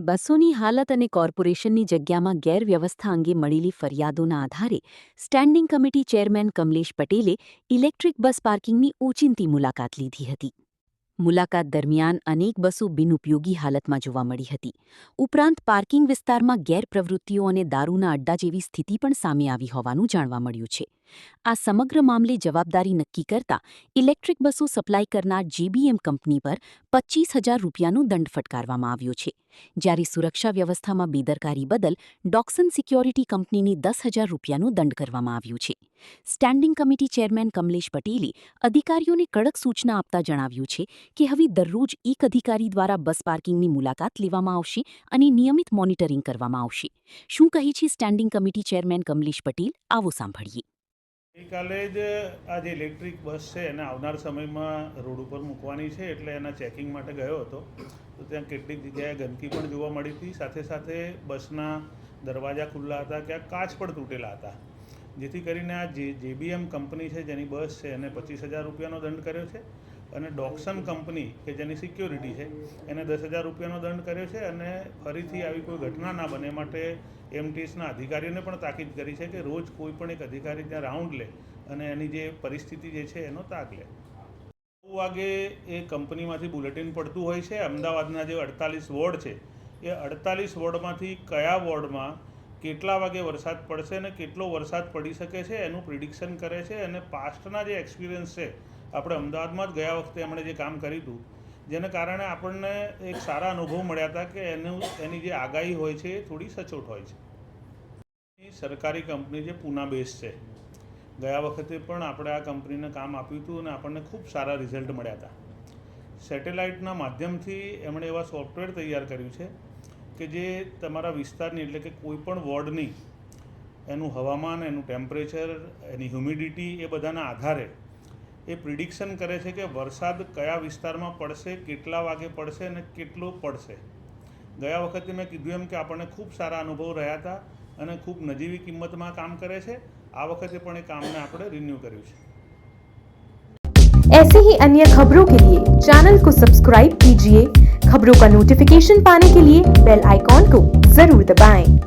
બસોની હાલત અને કોર્પોરેશનની જગ્યામાં ગેરવ્યવસ્થા અંગે મળેલી ફરિયાદોના આધારે સ્ટેન્ડિંગ કમિટી ચેરમેન કમલેશ પટેલે ઇલેક્ટ્રિક બસ પાર્કિંગની ઓચિંતી મુલાકાત લીધી હતી. મુલાકાત દરમિયાન અનેક બસો બિનઉપયોગી હાલતમાં જોવા મળી હતી. ઉપરાંત પાર્કિંગ વિસ્તારમાં ગેરપ્રવૃત્તિઓ અને દારૂના અડ્ડા જેવી સ્થિતિ પણ સામે આવી હોવાનું જાણવા મળ્યું છે. આ સમગ્ર મામલે જવાબદારી નક્કી કરતા ઇલેક્ટ્રિક બસો સપ્લાય કરનાર જેબીએમ કંપની પર 25,000 રૂપિયાનો દંડ ફટકારવામાં આવ્યો છે. જ્યારે સુરક્ષા વ્યવસ્થામાં બેદરકારી બદલ ડોક્સન સિક્યોરિટી કંપનીને 10,000 રૂપિયાનો દંડ કરવામાં આવ્યો છે. સ્ટેન્ડિંગ કમિટી ચેરમેન કમલેશ પટેલે અધિકારીઓને કડક સૂચના આપતા જણાવ્યું છે કે હવે દરરોજ એક અધિકારી દ્વારા બસ પાર્કિંગની મુલાકાત લેવામાં આવશે અને નિયમિત મોનિટરિંગ કરવામાં આવશે. શું કહે છે standing committee chairman Kamlesh Patel? આવો સાંભળીએ. ગઈકાલે જ આ જે ઇલેક્ટ્રિક બસ છે એને આવનાર સમયમાં રોડ ઉપર મૂકવાની છે, એટલે એના ચેકિંગ માટે ગયો હતો. તો ત્યાં કેટલીક જગ્યાએ ગંદકી પણ જોવા મળી હતી. સાથે સાથે બસના દરવાજા ખુલ્લા હતા, ક્યાંક કાચ પણ તૂટેલા હતા. જેથી કરીને આ જેબીએમ કંપની છે જેની બસ છે એને 25,000 રૂપિયાનો દંડ કર્યો છે અને ડોક્સન કંપની કે જેની સિક્યોરિટી છે એને 10,000 રૂપિયાનો દંડ કર્યો છે. અને ફરીથી આવી કોઈ ઘટના ના બને માટે એમટીએસના અધિકારીઓને પણ તાકીદ કરી છે કે રોજ કોઈ પણ એક અધિકારી ત્યાં રાઉન્ડ લે અને એની જે પરિસ્થિતિ જે છે એનો તાક લે. 9 વાગે એ કંપનીમાંથી બુલેટિન પડતું હોય છે. અમદાવાદના જે 48 વોર્ડ છે એ 48 વોર્ડમાંથી કયા વોર્ડમાં કેટલા વાગે વરસાદ પડશે અને કેટલો વરસાદ પડી શકે છે એનું પ્રિડિક્શન કરે છે. અને પાસ્ટના જે એક્સપિરિયન્સ છે, આપણે અમદાવાદમાં જ ગયા વખતે એમણે જે કામ કર્યું હતું, જેને કારણે આપણને એક સારા અનુભવ મળ્યા હતા કે એની જે આગાહી હોય છે એ થોડી સચોટ હોય છે. સરકારી કંપની જે પૂના બેઝ છે, ગયા વખતે પણ આપણે આ કંપનીને કામ આપ્યું હતું અને આપણને ખૂબ સારા રિઝલ્ટ મળ્યા હતા. સેટેલાઇટના માધ્યમથી એમણે એવા સોફ્ટવેર તૈયાર કર્યું છે કે જે તમારા વિસ્તારની એટલે કે કોઈ પણ વોર્ડની એનું હવામાન, એનું ટેમ્પરેચર, એની હ્યુમિડિટી એ બધાના આધારે એ પ્રિડિક્શન કરે છે કે વરસાદ કયા વિસ્તારમાં પડશે, કેટલા વાગે પડશે અને કેટલો પડશે. ગયા વખતે મેં કીધું એમ કે આપણને ખૂબ સારા અનુભવ રહ્યા હતા અને ખૂબ નજીવી કિંમતમાં કામ કરે છે. આ વખતે પણ એ કામને આપણે રિન્યૂ કર્યું છે. ऐसे ही अन्य खबरों के लिए चैनल को सब्सक्राइब कीजिए. खबरों का नोटिफिकेशन पाने के लिए बेल आइकॉन को जरूर दबाएं.